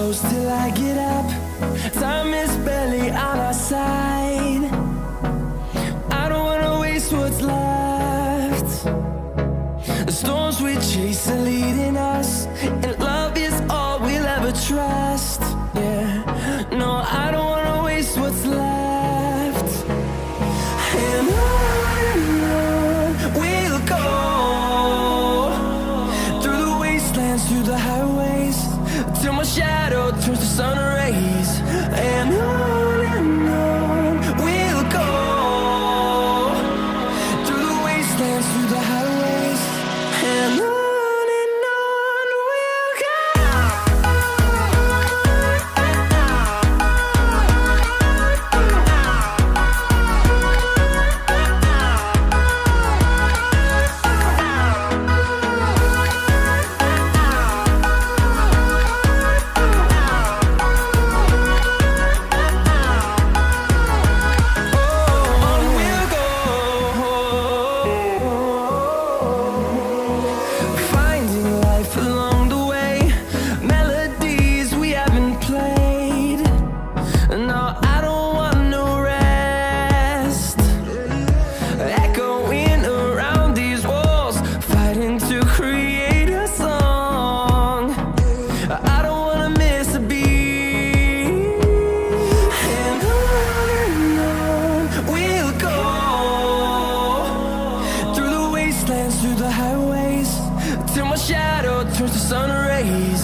close till I get up. Time is barely on our side. I don't wanna waste what's left. The storms we chase are leading us, and love is all we'll ever trust. Yeah, no, I don't wanna waste what's left. And on we'll go, through the wastelands, through the highways, till my shadow turns to sun rays. And on we'll go, through the wastelands, through the highways, and on we'll go. Through the highways, till my shadow turns to sun rays.